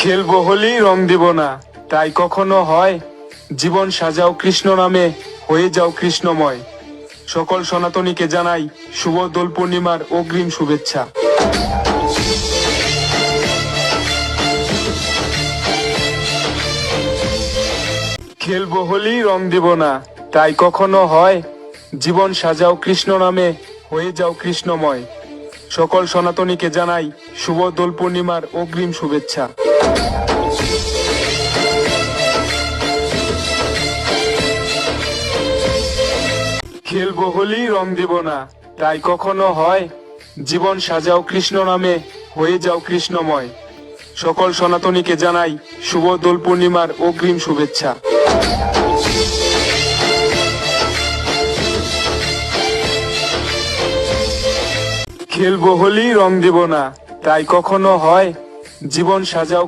খেলবো হোলি রং দিব না, তাই কখনো হয়? জীবন সাজাও কৃষ্ণ নামে, হয়ে যাও কৃষ্ণময়। সকল সনাতনীকে জানাই শুভ দোল পূর্ণিমার অগ্রিম শুভেচ্ছা। খেলবো হোলি রং দিব না, তাই কখনো হয়? জীবন সাজাও কৃষ্ণ নামে, হয়ে যাও কৃষ্ণময়। সকল সনাতনীকে জানাই শুভ দোল পূর্ণিমার অগ্রিম শুভেচ্ছা। খেলবো হোলি রং দিব না, তাই কখনো হয়? জীবন সাজাও কৃষ্ণ নামে, হয়ে যাও কৃষ্ণময়। সকল সনাতনীকে জানাই শুভ দোল পূর্ণিমার অগ্রিম শুভেচ্ছা। খেলবো হোলি রং দিব না, তাই কখনো হয়? জীবন সাজাও